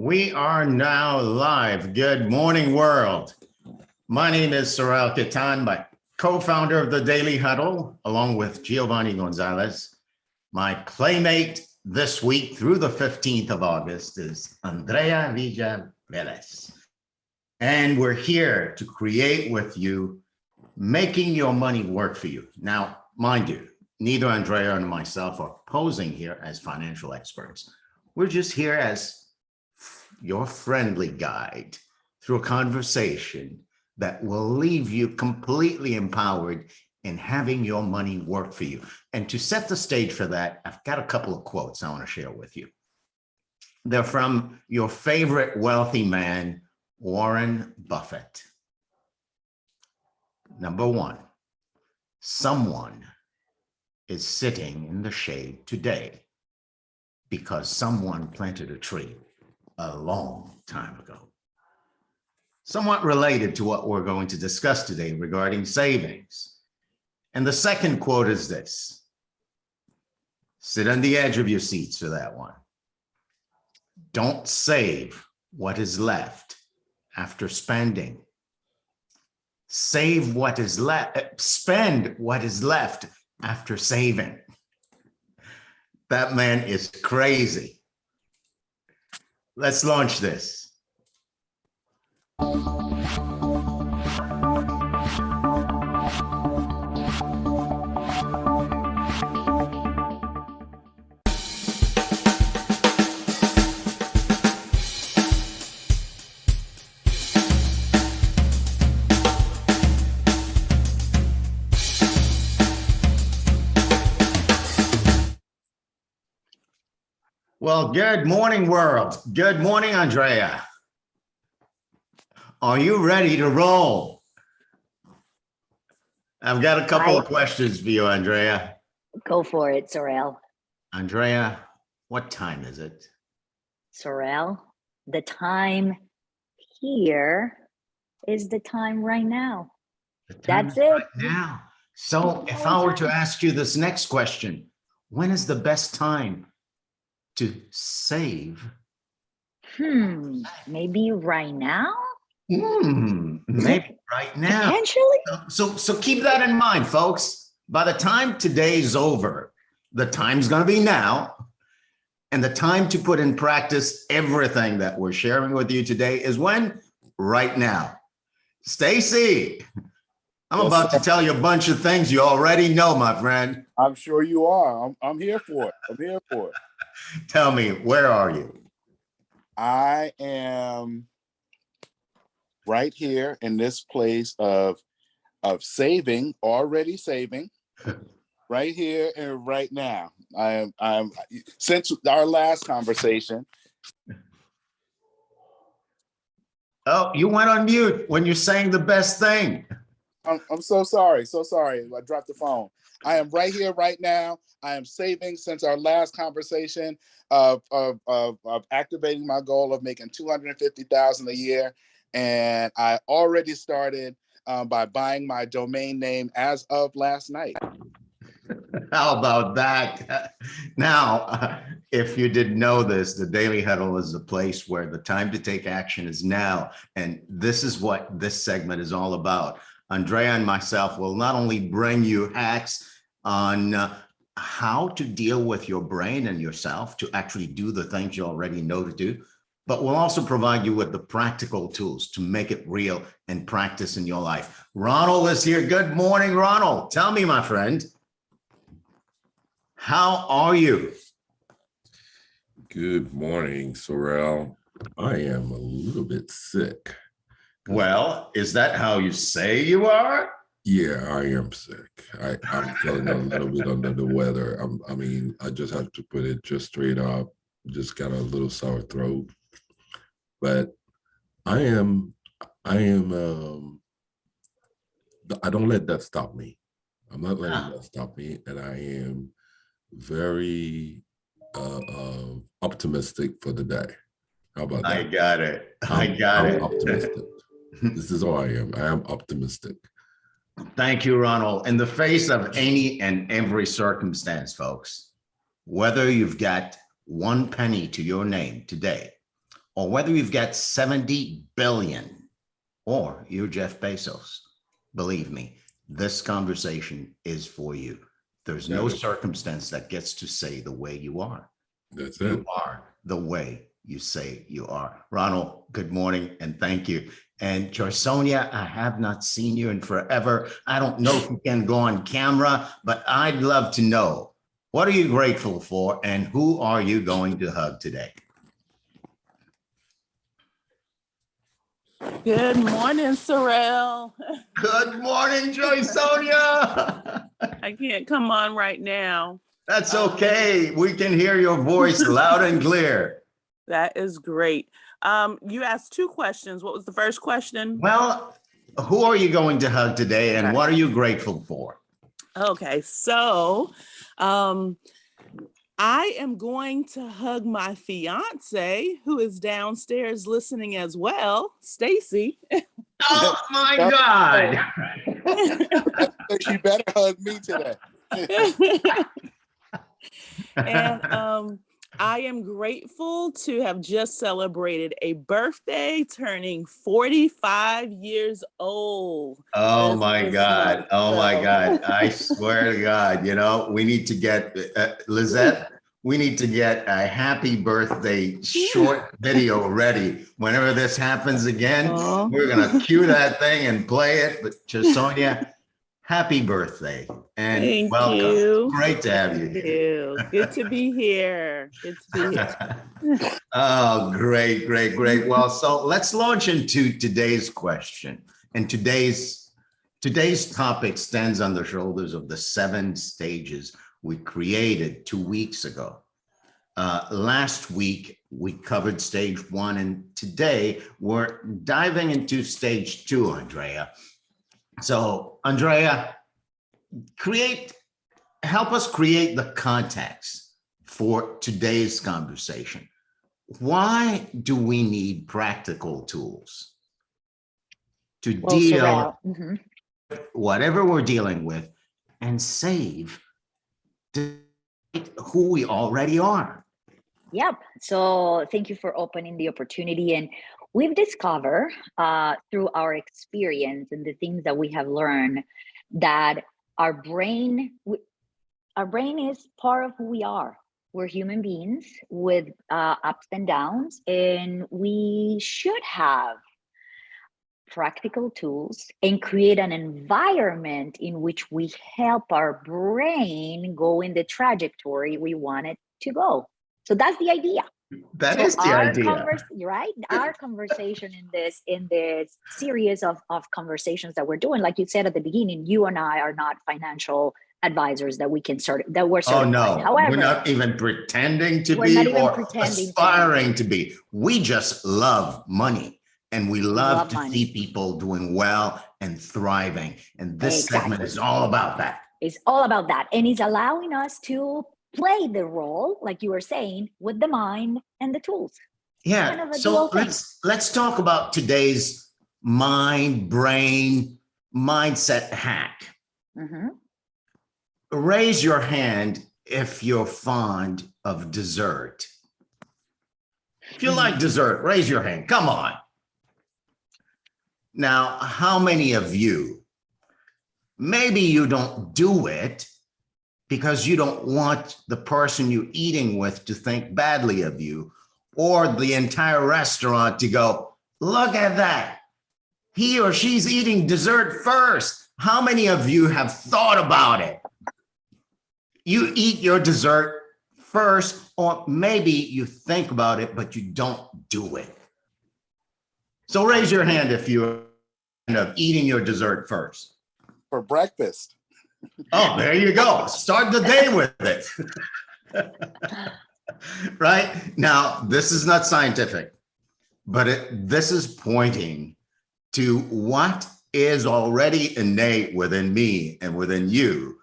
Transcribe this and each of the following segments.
We are now live. Good morning, world. My name is Saurel Quettan, my co-founder of the Daily Huddle, along with Giovanni Gonzalez. My playmate this week through the 15th of August is Andrea Villa Vélez. And we're here to create with you, making your money work for you. Now, mind you, neither Andrea nor myself are posing here as financial experts. We're just here as your friendly guide through a conversation that will leave you completely empowered in having your money work for you. And to set the stage for that, I've got a couple of quotes I want to share with you. They're from your favorite wealthy man, Warren Buffett. Number one, someone is sitting in the shade today because someone planted a tree a long time ago. Somewhat related to what we're going to discuss today regarding savings. And the second quote is this. Sit on the edge of your seats for that one. Don't save what is left after spending. Save what is left, spend what is left after saving. That man is crazy. Let's launch this. Well, good morning, world. Good morning, Andrea. Are you ready to roll? I've got a couple of questions for you, Andrea. Go for it, Saurel. Andrea, what time is it? Saurel, the time here is the time right now. That's it. Right now. So if I were to ask you this next question, when is the best time to save? Maybe right now? Maybe right now. Potentially? So keep that in mind, folks. By the time today's over, the time's going to be now. And the time to put in practice everything that we're sharing with you today is when? Right now. Stacy, I'm about to tell you a bunch of things you already know, my friend. I'm sure you are. I'm here for it. I'm here for it. Tell me, where are you? I am right here in this place of saving, already saving, right here and right now. I'm since our last conversation. Oh, you went on mute when you're saying the best thing. I'm so sorry. So sorry. I dropped the phone. I am right here, right now. I am saving since our last conversation of activating my goal of making $250,000 a year. And I already started by buying my domain name as of last night. How about that? Now, if you didn't know this, the Daily Huddle is a place where the time to take action is now. And this is what this segment is all about. Andrea and myself will not only bring you hacks on how to deal with your brain and yourself to actually do the things you already know to do, but we'll also provide you with the practical tools to make it real and practice in your life. Ronald is here. Good morning, Ronald. Tell me, my friend, how are you? Good morning, Saurel. I am a little bit sick. Well, is that how you say you are? Yeah, I am sick. I'm feeling a little bit under the weather. I just have to put it just straight up. Just got a little sore throat. But I don't let that stop me. I'm not letting that stop me. And I am very optimistic for the day. How about that? I got it. I'm optimistic. This is all I am. I am optimistic. Thank you, Ronald. In the face of any and every circumstance, folks, whether you've got one penny to your name today, or whether you've got 70 billion or you're Jeff Bezos, believe me, this conversation is for you. There's no circumstance that gets to say the way you are. That's You it. are the way you say you are. Ronald, good morning and thank you. And Sonia, I have not seen you in forever. I don't know if you can go on camera, but I'd love to know, what are you grateful for and who are you going to hug today? Good morning, Saurel. Good morning, Sonia. I can't come on right now. That's okay. We can hear your voice loud and clear. That is great. You asked two questions. What was the first question? Well, who are you going to hug today and Okay. what are you grateful for? Okay, so I am going to hug my fiance, who is downstairs listening as well, Stacy. Oh my God. She better hug me today. And I am grateful to have just celebrated a birthday, turning 45 years old. Oh this my God. month. Oh my So- God. I swear to God, you know, we need to get, Lizette, we need to get a happy birthday short video ready. Whenever this happens again, Aw. we're going to cue that thing and play it. But Sonia, happy birthday and Thank welcome. you. Great to have you Thank here. you. Good to be here. Good to be here. Oh, great, great, great. Well, so let's launch into today's question. And today's topic stands on the shoulders of the 7 stages we created 2 weeks ago. Last week, we covered stage 1, and today we're diving into stage 2, Andrea. So, Andrea, help us create the context for today's conversation. Why do we need practical tools to deal Saurel, with whatever we're dealing with and save who we already are? Yep. So thank you for opening the opportunity. And we've discovered through our experience and the things that we have learned that our brain is part of who we are. We're human beings with ups and downs, and we should have practical tools and create an environment in which we help our brain go in the trajectory we want it to go. So that's the idea. That is the idea. Right? Our conversation in this series of conversations that we're doing, like you said at the beginning, you and I are not financial advisors that we're certified. Oh no, however, we're not even pretending to we're be not even or pretending aspiring to be. We just love money, and we love to money. see people doing well and thriving. And this segment Exactly. is all about that. It's all about that, and it's allowing us to play the role, like you were saying, with the mind and the tools. Yeah. Kind of a So dual thing. let's talk about today's brain mindset hack. Mhm. Raise your hand if you're fond of dessert. If you like dessert, raise your hand. Come on. Now, how many of you, maybe you don't do it because you don't want the person you're eating with to think badly of you, or the entire restaurant to go, look at that. He or she's eating dessert first. How many of you have thought about it? You eat your dessert first, or maybe you think about it, but you don't do it. So raise your hand if you end up eating your dessert first. For breakfast. Oh, there you go. Start the day with it. Right? Now, this is not scientific, but this is pointing to what is already innate within me and within you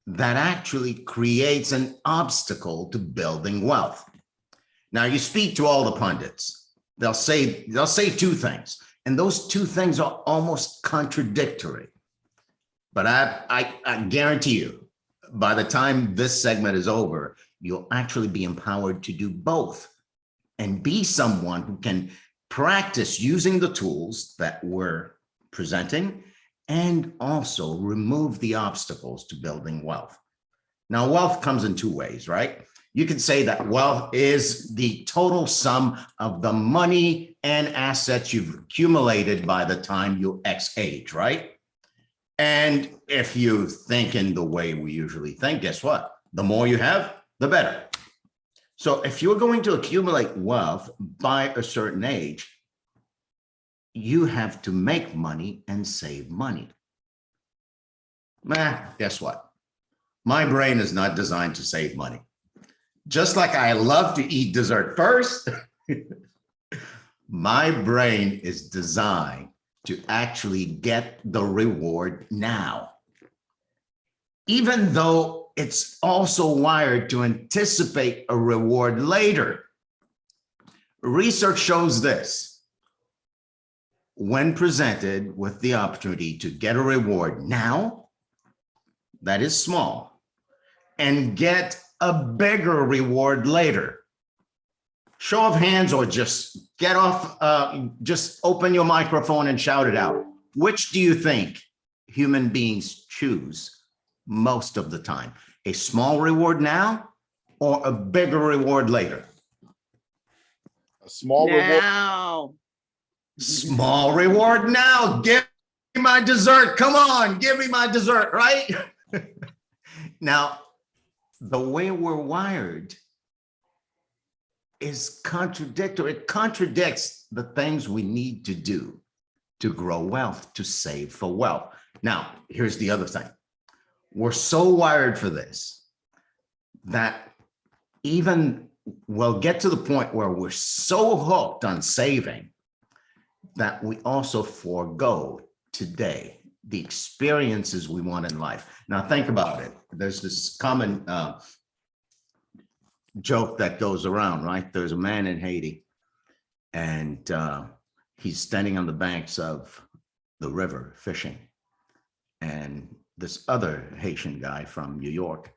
that actually creates an obstacle to building wealth. Now, you speak to all the pundits. They'll say 2 things, and those 2 things are almost contradictory. But I guarantee you, by the time this segment is over, you'll actually be empowered to do both. and be someone who can practice using the tools that we're presenting and also remove the obstacles to building wealth. Now, wealth comes in two ways, right? You could say that wealth is the total sum of the money and assets you've accumulated by the time you X age, right? And if you think in the way we usually think, guess what? The more you have, the better. So if you're going to accumulate wealth by a certain age, you have to make money and save money. Guess what? My brain is not designed to save money. Just like I love to eat dessert first, my brain is designed to actually get the reward now. Even though it's also wired to anticipate a reward later. Research shows this. When presented with the opportunity to get a reward now, that is small, and get a bigger reward later. Show of hands, or just get off, just open your microphone and shout it out. Which do you think human beings choose most of the time? A small reward now or a bigger reward later? A small reward. Now. Small reward now. Give me my dessert. Come on, give me my dessert, right? Now, the way we're wired is contradictory. It contradicts the things we need to do to grow wealth, to save for wealth. Now, here's the other thing. We're so wired for this that even we'll get to the point where we're so hooked on saving that we also forego today the experiences we want in life. Now, think about it. There's this common joke that goes around, right? There's a man in Haiti, and he's standing on the banks of the river fishing. And this other Haitian guy from New York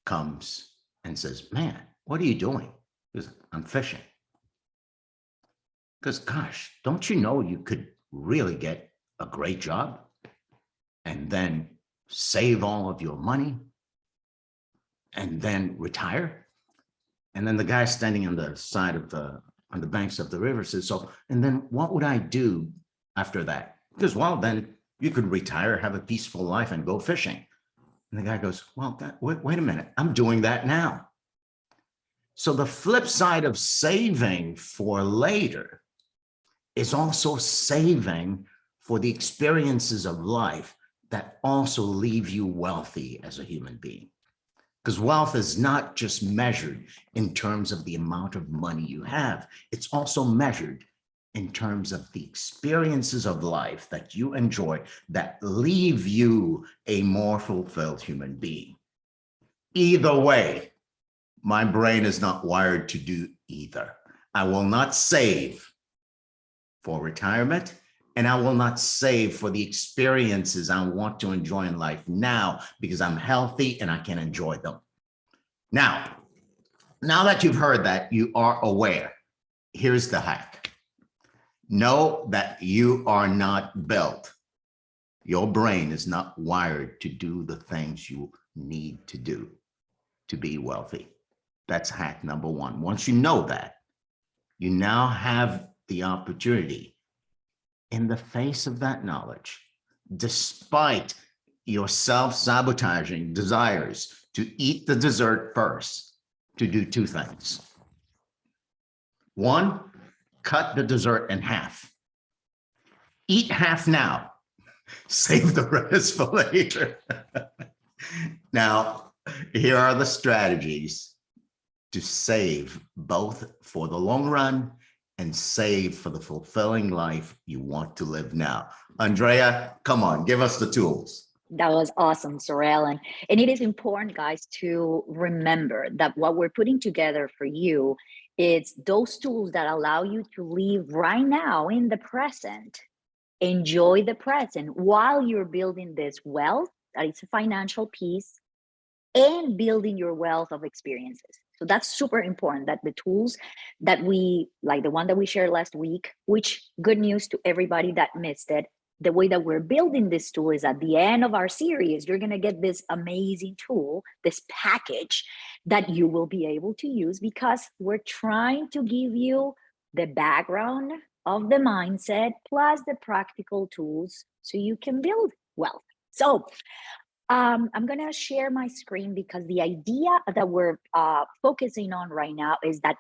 comes and says, "Man, what are you doing?" He goes, "I'm fishing." Because, gosh, don't you know you could really get a great job and then save all of your money and then retire? And then the guy standing on the side of on the banks of the river says, "So, and then what would I do after that?" Because, well, then you could retire, have a peaceful life, and go fishing. And the guy goes, "Well, wait a minute, I'm doing that now." So the flip side of saving for later is also saving for the experiences of life that also leave you wealthy as a human being. Because wealth is not just measured in terms of the amount of money you have. It's also measured in terms of the experiences of life that you enjoy that leave you a more fulfilled human being. Either way, my brain is not wired to do either. I will not save for retirement, and I will not save for the experiences I want to enjoy in life now because I'm healthy and I can enjoy them. Now that you've heard that, you are aware. Here's the hack. Know that you are not built. Your brain is not wired to do the things you need to do to be wealthy. That's hack number one. Once you know that, you now have the opportunity, in the face of that knowledge, despite your self-sabotaging desires to eat the dessert first, to do two things. One, cut the dessert in half. Eat half now, save the rest for later. Now, here are the strategies to save both for the long run and save for the fulfilling life you want to live now. Andrea, come on, give us the tools. That was awesome, Saurel. And it is important, guys, to remember that what we're putting together for you is those tools that allow you to live right now in the present. Enjoy the present while you're building this wealth, that is a financial piece, and building your wealth of experiences. So that's super important, that the tools that we, like the one that we shared last week, which good news to everybody that missed it, the way that we're building this tool is at the end of our series, you're going to get this amazing tool, this package that you will be able to use, because we're trying to give you the background of the mindset plus the practical tools so you can build wealth. So I'm going to share my screen, because the idea that we're focusing on right now is that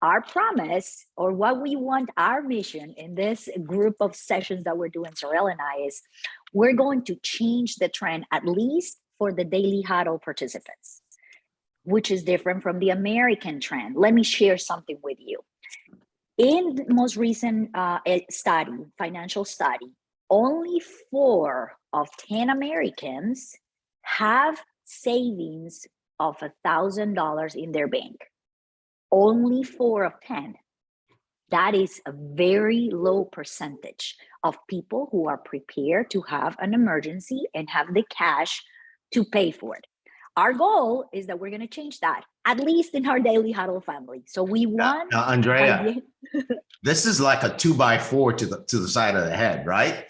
our promise, or what we want, our mission in this group of sessions that we're doing, Saurel and I, is we're going to change the trend, at least for the Daily Huddle participants, which is different from the American trend. Let me share something with you. In the most recent study, financial study, only 4 of 10 Americans have savings of $1,000 in their bank. Only 4 of 10. That is a very low percentage of people who are prepared to have an emergency and have the cash to pay for it. Our goal is that we're going to change that, at least in our Daily Huddle family. So we want Andrea, this is like a 2x4 to the side of the head, right?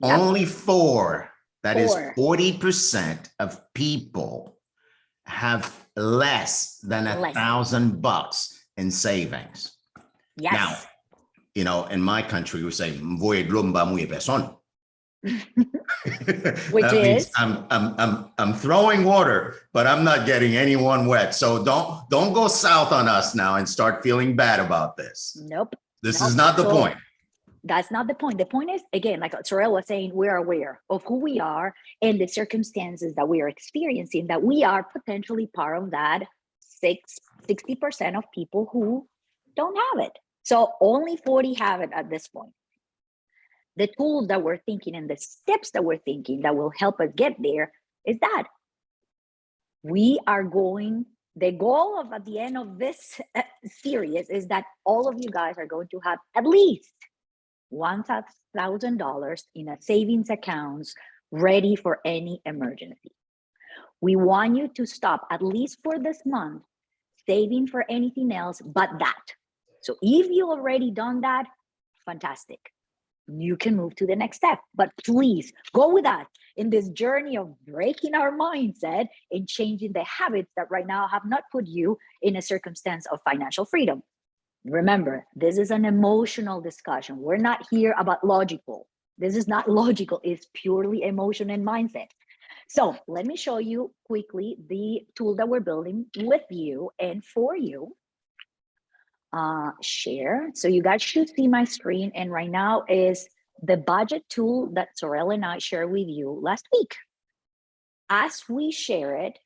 Yep. Only 4. That is 4. 40% of people have less than $1,000 in savings. Yes. Now, you know, in my country, we say "Voy rumba muy person." Which that is means I'm throwing water, but I'm not getting anyone wet. So don't go south on us now and start feeling bad about this. Nope. This Nope. is not the So, point. That's not the point. The point is, again, like Saurel was saying, we're aware of who we are and the circumstances that we are experiencing, that we are potentially part of that 60% of people who don't have it. So only 40 have it at this point. The tools that we're thinking and the steps that we're thinking that will help us get there is that we are going, the goal of at the end of this series is that all of you guys are going to have at least $1,000 in a savings accounts ready for any emergency. We want you to stop, at least for this month, saving for anything else but that. So if you already done that, fantastic. You can move to the next step. But please go with us in this journey of breaking our mindset and changing the habits that right now have not put you in a circumstance of financial freedom. Remember, this is an emotional discussion. We're not here about logical. This is not logical. It's purely emotion and mindset. So let me show you quickly the tool that we're building with you and for you. Share. So you guys should see my screen. And right now is the budget tool that Saurel and I shared with you last week. As we share it,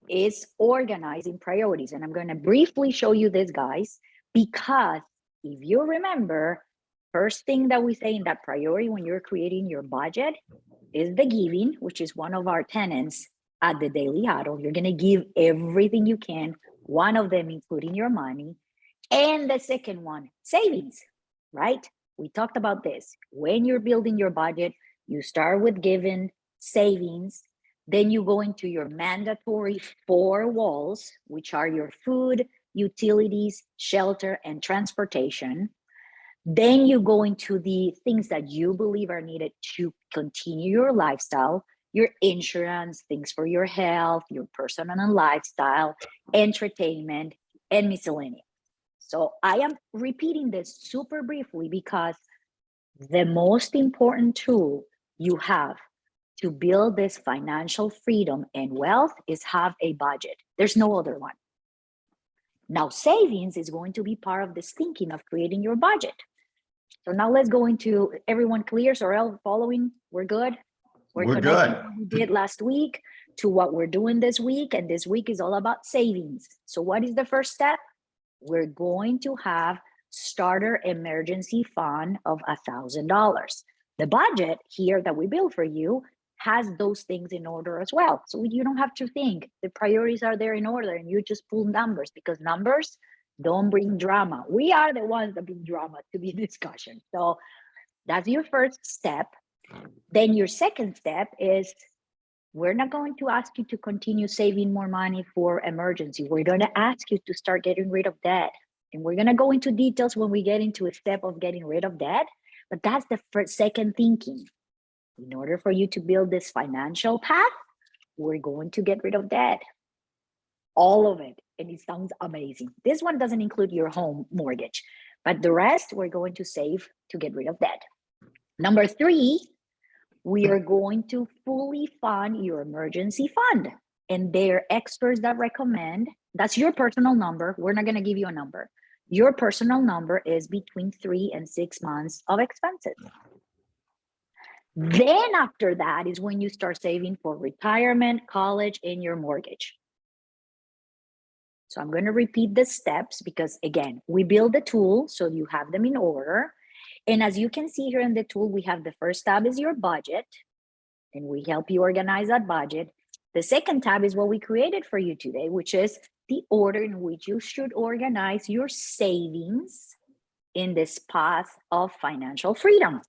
is organizing priorities. And I'm going to briefly show you this, guys, because if you remember, first thing that we say in that priority when you're creating your budget is the giving, which is one of our tenets at the Daily Huddle. You're going to give everything you can, one of them including your money. And the second one, savings, right? We talked about this. When you're building your budget, you start with giving, savings, then you go into your mandatory 4 walls, which are your food, utilities, shelter, and transportation. Then you go into the things that you believe are needed to continue your lifestyle, your insurance, things for your health, your personal and lifestyle, entertainment, and miscellaneous. So I am repeating this super briefly because the most important tool you have to build this financial freedom and wealth is have a budget. There's no other one. Now, savings is going to be part of this thinking of creating your budget. So now let's go into, everyone clear? Saurel, following? We're good? We're good. What we did last week to what we're doing this week. And this week is all about savings. So what is the first step? We're going to have starter emergency fund of $1,000. The budget here that we build for you has those things in order as well. So you don't have to think. The priorities are there in order and you just pull numbers, because numbers don't bring drama. We are the ones that bring drama to the discussion. So that's your first step. Then your second step is We're not going to ask you to continue saving more money for emergency. We're going to ask you to start getting rid of debt. And we're going to go into details when we get into a step of getting rid of debt. But that's the first, second thinking. In order for you to build this financial path, we're going to get rid of debt. All of it. And it sounds amazing. This one doesn't include your home mortgage, but the rest we're going to save to get rid of debt. Number 3, we are going to fully fund your emergency fund. And there are experts that recommend, that's your personal number. We're not going to give you a number. Your personal number is between 3 and 6 months of expenses. Then after that is when you start saving for retirement, college, and your mortgage. So I'm going to repeat the steps because, again, we build the tool so you have them in order. And as you can see here in the tool, we have the first tab is your budget, and we help you organize that budget. The second tab is what we created for you today, which is the order in which you should organize your savings in this path of financial freedom.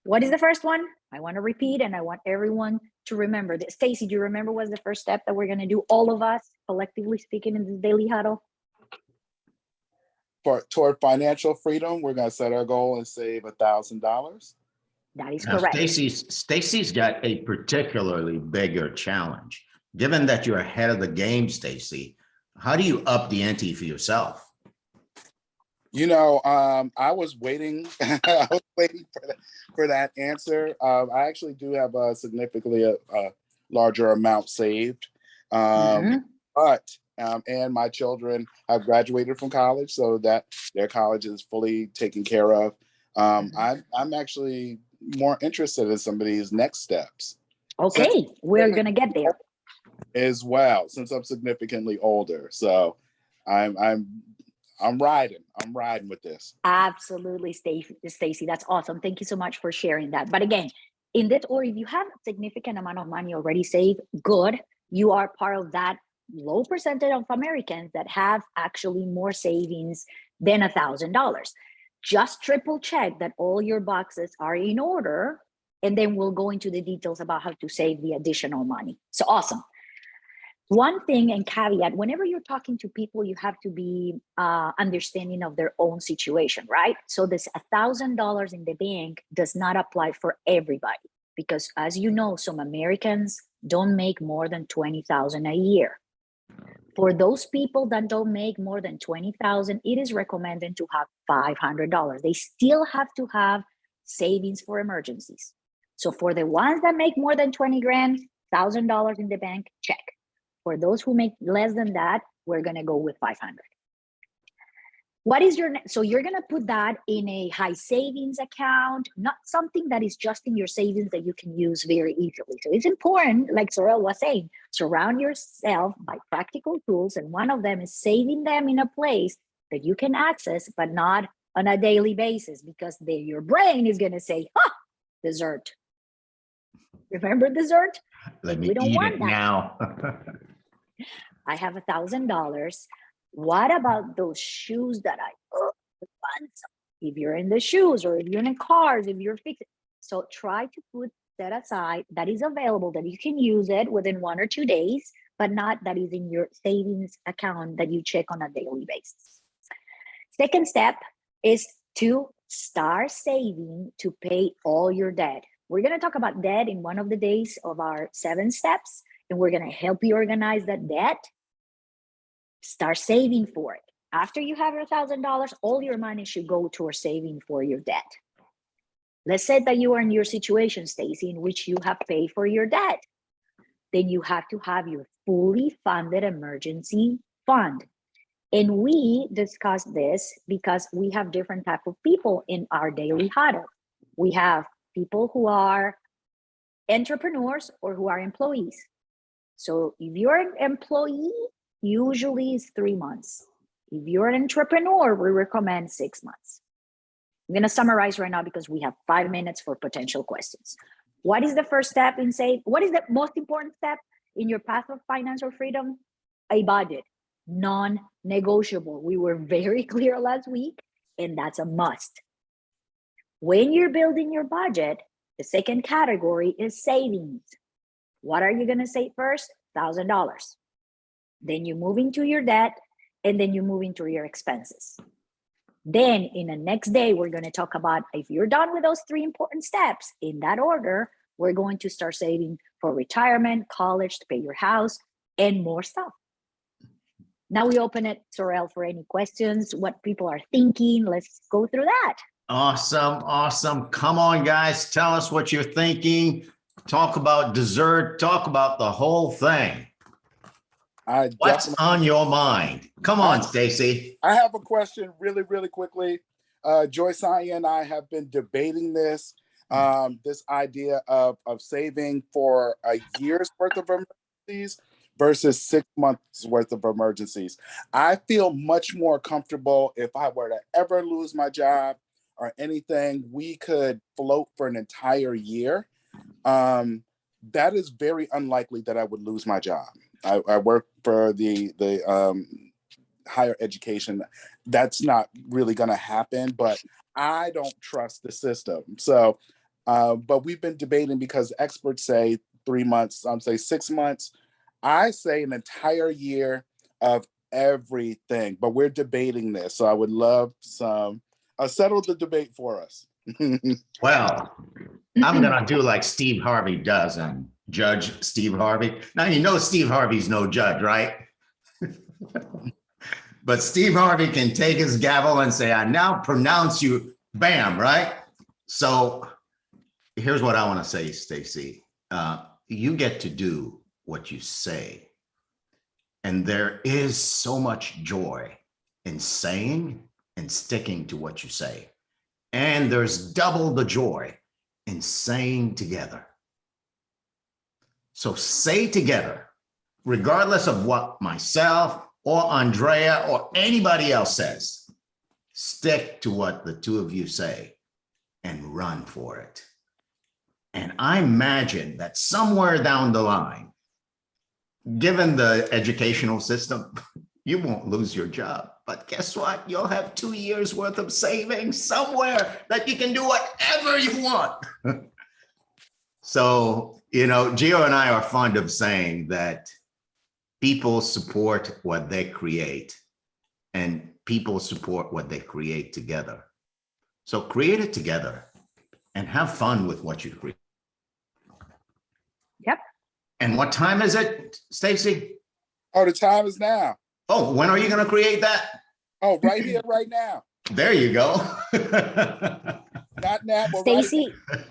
What is the first one? I want to repeat, and I want everyone to remember that. Stacy, do you remember what's the first step that we're going to do, all of us, collectively speaking, in this daily huddle? Toward financial freedom, we're going to set our goal and save $1,000. That is Now, correct. Stacy's got a particularly bigger challenge. Given that you're ahead of the game, Stacy, how do you up the ante for yourself? You know, I was waiting. I was waiting for that answer. I actually do have a significantly larger amount saved, but and my children have graduated from college, so that their college is fully taken care of. I'm actually more interested in some of these next steps. Okay, we're gonna get there as well, since I'm significantly older. So I'm riding with this. Absolutely, Stacy. That's awesome. Thank you so much for sharing that. But again, in this, or if you have a significant amount of money already saved, good. You are part of that low percentage of Americans that have actually more savings than $1,000. Just triple check that all your boxes are in order, and then we'll go into the details about how to save the additional money. So awesome. One thing and caveat, whenever you're talking to people, you have to be understanding of their own situation, right? So this $1,000 in the bank does not apply for everybody, because as you know, some Americans don't make more than $20,000 a year. For those people that don't make more than $20,000, it is recommended to have $500. They still have to have savings for emergencies. So for the ones that make more than 20 grand, $1,000 in the bank, check. For those who make less than that, we're going to go with 500. What is your, so you're going to put that in a high savings account, not something that is just in your savings that you can use very easily. So it's important, like Saurel was saying, surround yourself by practical tools. And one of them is saving them in a place that you can access, but not on a daily basis, because your brain is going to say, dessert. Remember dessert? Let me we don't eat want it that. now. I have $1,000. What about those shoes that I want? If you're in the shoes, or if you're in cars, if you're fixing. So try to put that aside that is available, that you can use it within 1 or 2 days, but not that is in your savings account that you check on a daily basis. Second step is to start saving to pay all your debt. We're going to talk about debt in one of the days of our 7 steps, and we're going to help you organize that debt. Start saving for it. After you have your $1,000, all your money should go towards saving for your debt. Let's say that you are in your situation, Stacy, in which you have paid for your debt. Then you have to have your fully funded emergency fund. And we discuss this because we have different types of people in our daily huddle. We have people who are entrepreneurs or who are employees. So if you're an employee, usually it's 3 months. If you're an entrepreneur, we recommend 6 months. I'm going to summarize right now because we have 5 minutes for potential questions. What is the first step in save? What is the most important step in your path of financial freedom? A budget, non-negotiable. We were very clear last week, and that's a must. When you're building your budget, the second category is savings. What are you going to save first? $1,000. Then you move into your debt, and then you move into your expenses. Then in the next day, we're going to talk about, if you're done with those 3 important steps in that order, we're going to start saving for retirement, college, to pay your house, and more stuff. Now we open it, Saurel, for any questions, what people are thinking. Let's go through that. Awesome, awesome. Come on, guys. Tell us what you're thinking. Talk about dessert. Talk about the whole thing. What's on your mind? Come on, Stacy. I have a question really, really quickly. Joyce and I have been debating this idea of saving for a year's worth of emergencies versus 6 months worth of emergencies. I feel much more comfortable if I were to ever lose my job or anything, we could float for an entire year. That is very unlikely that I would lose my job. I work for the higher education. That's not really going to happen, but I don't trust the system. So, but we've been debating because experts say 3 months, some say 6 months. I say an entire year of everything, but we're debating this. So I would love some, settle the debate for us. Well, I'm going to do like Steve Harvey does and Judge Steve Harvey. Now, you know, Steve Harvey's no judge, right? But Steve Harvey can take his gavel and say, I now pronounce you, bam, right? So here's what I want to say, Stacy. You get to do what you say. And there is so much joy in saying and sticking to what you say. And there's double the joy in saying together. So say together, regardless of what myself or Andrea or anybody else says, stick to what the two of you say and run for it. And I imagine that somewhere down the line, given the educational system, you won't lose your job. But guess what? You'll have 2 years worth of savings somewhere that you can do whatever you want. So, you know, Gio and I are fond of saying that people support what they create and people support what they create together. So create it together and have fun with what you create. Yep. And what time is it, Stacy? Oh, the time is now. Oh, when are you going to create that? Oh, right here, right now. There you go. Not now, but Stacy, right now.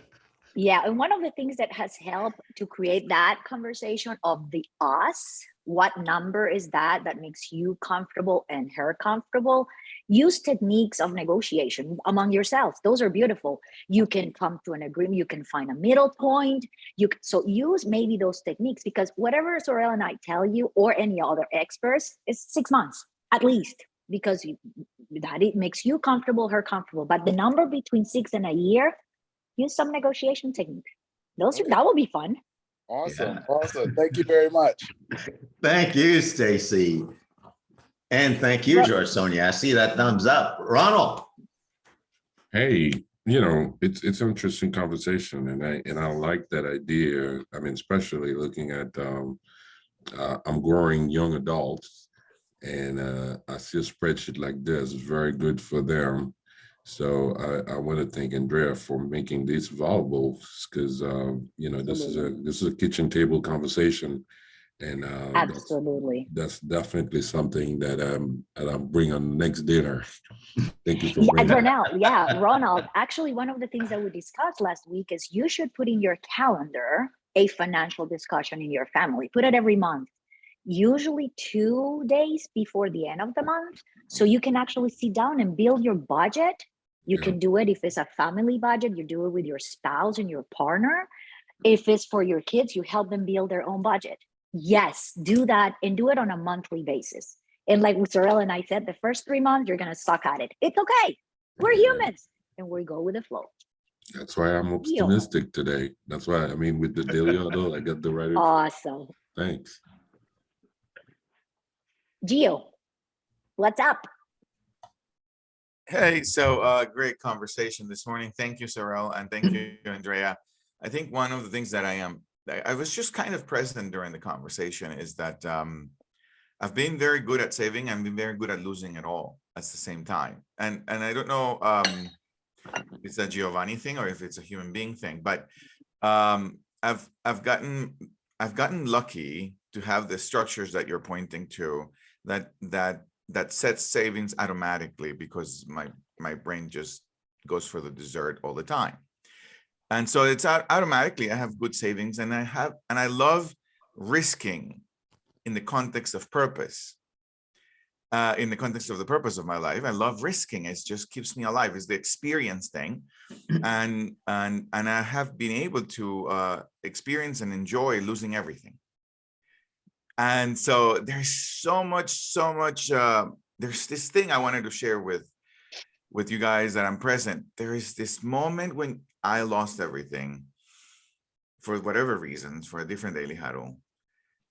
yeah, and one of the things that has helped to create that conversation of the us, what number is that makes you comfortable and her comfortable? Use techniques of negotiation among yourselves. Those are beautiful. You can come to an agreement. You can find a middle point. So use maybe those techniques, because whatever Saurel and I tell you or any other experts is 6 months at least, because that it makes you comfortable, her comfortable. But the number between 6 and a year, use some negotiation technique. That will be fun. Awesome. Yeah. Awesome. Thank you very much. Thank you, Stacy. And thank you, George Sonia. I see that thumbs up. Ronald. Hey, you know, it's an interesting conversation, and I like that idea. I mean, especially looking at I'm growing young adults, and I see a spreadsheet like this is very good for them. So I want to thank Andrea for making this valuable, because you know, this is a kitchen table conversation, and absolutely that's definitely something that I'm bring on next dinner. Thank you for bringing Ronald. Actually, one of the things that we discussed last week is you should put in your calendar a financial discussion in your family. Put it every month, usually 2 days before the end of the month, so you can actually sit down and build your budget. You can do it if it's a family budget, you do it with your spouse and your partner. If it's for your kids, you help them build their own budget. Yes, do that, and do it on a monthly basis. And like Saurel and I said, the first 3 months, you're going to suck at it. It's okay. We're humans and we go with the flow. That's why I'm optimistic today. That's why, I mean, with the daily huddle, I got the right. Awesome. Thanks. Gio, what's up? Hey, so great conversation this morning. Thank you, Saurel, and thank you, Andrea. I think one of the things that I am I was just kind of present during the conversation is that I've been very good at saving and been very good at losing it all at the same time. And I don't know if it's a Giovanni thing or if it's a human being thing, but I've gotten lucky to have the structures that you're pointing to that sets savings automatically, because my brain just goes for the dessert all the time. And so it's automatically, I have good savings, and I love risking in the context of purpose. In the context of the purpose of my life, I love risking. It just keeps me alive. It's the experience thing. And I have been able to experience and enjoy losing everything. And so there's so much, there's this thing I wanted to share with you guys that I'm present. There is this moment when I lost everything for whatever reasons, for a different daily huddle.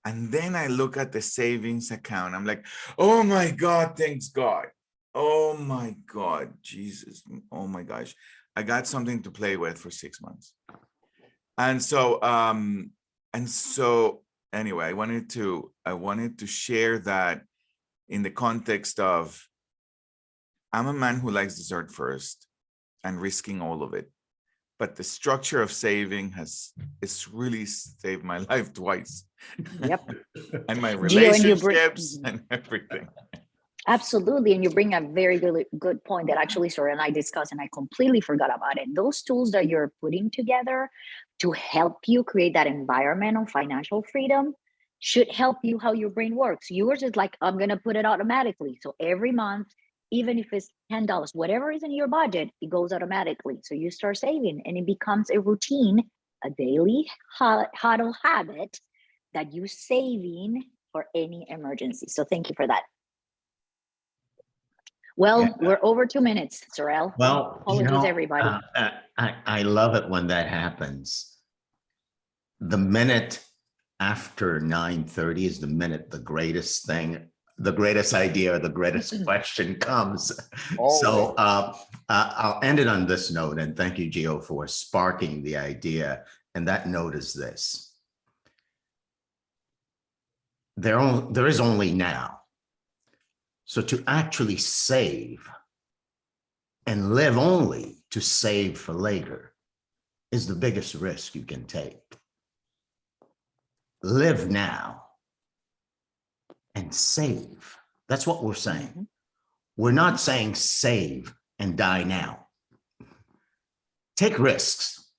And then I look at the savings account. I'm like, oh my God, thanks God. Oh my God, Jesus. Oh my gosh. I got something to play with for 6 months. And so anyway, I wanted to share that in the context of, I'm a man who likes dessert first and risking all of it. But the structure of saving it's really saved my life twice. Yep. And my Gio, and relationships and everything. Absolutely. And you bring a very good point that actually Saurel and I discussed, and I completely forgot about it. Those tools that you're putting together to help you create that environment of financial freedom should help you how your brain works. Yours is like, I'm going to put it automatically. So every month, even if it's $10, whatever is in your budget, it goes automatically. So you start saving, and it becomes a routine, a daily huddle habit that you're saving for any emergency. So thank you for that. Well, Yeah. we're over 2 minutes, Saurel. Well, Apologies, everybody. I love it when that happens. The minute after 9:30 is the minute the greatest thing, the greatest idea, or the greatest question comes. So I'll end it on this note, and thank you, Gio, for sparking the idea. And that note is this: there is only now. So to actually save and live only to save for later is the biggest risk you can take. Live now and save. That's what we're saying. Mm-hmm. We're not saying save and die now. Take risks,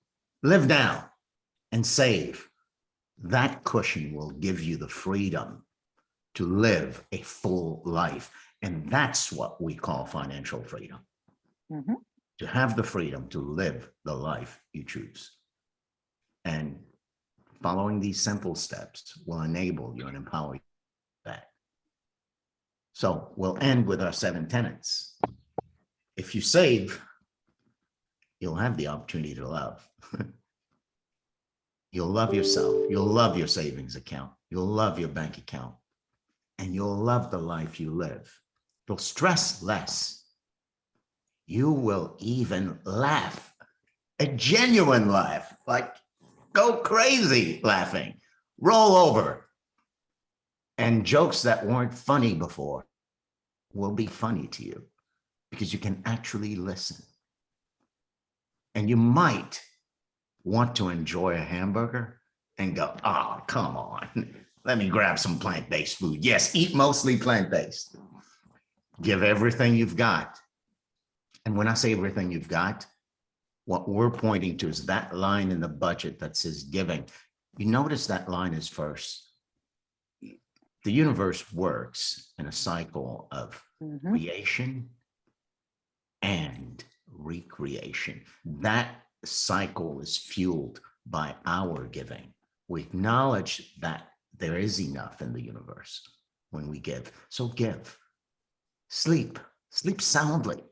live now, and save. That cushion will give you the freedom to live a full life. And that's what we call financial freedom. Mm-hmm. To have the freedom to live the life you choose. And following these simple steps will enable you and empower you that. So we'll end with our 7 tenets. If you save, you'll have the opportunity to love. You'll love yourself. You'll love your savings account. You'll love your bank account. And you'll love the life you live. You'll stress less. You will even laugh, a genuine laugh, like go crazy laughing, roll over. And jokes that weren't funny before will be funny to you because you can actually listen. And you might want to enjoy a hamburger and go, oh, come on. Let me grab some plant-based food. Yes, eat mostly plant-based. Give everything you've got. And when I say everything you've got, what we're pointing to is that line in the budget that says giving. You notice that line is first. The universe works in a cycle of creation and recreation. That cycle is fueled by our giving. We acknowledge that there is enough in the universe when we give. So give. Sleep soundly.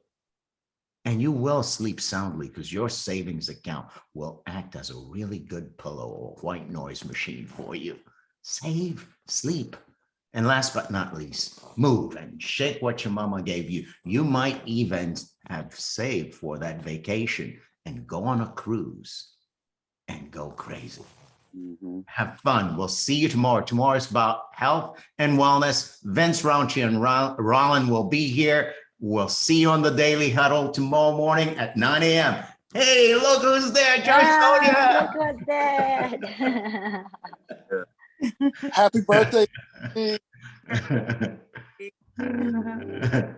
And you will sleep soundly because your savings account will act as a really good pillow or white noise machine for you. Save, sleep. And last but not least, move and shake what your mama gave you. You might even have saved for that vacation and go on a cruise and go crazy. Mhm. Have fun. We'll see you tomorrow. Tomorrow is about health and wellness. Vince Raunchy and Rollin will be here. We'll see you on the Daily Huddle tomorrow morning at 9 a.m. Hey, look who's there, Ah, Joyce look at that. Happy birthday. Sonia.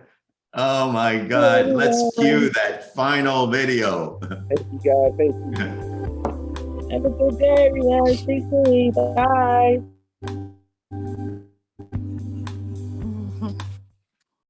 Oh my God. Let's cue that final video. Thank you, guys. Thank you. Have a good day, everyone. Stay safe. Bye.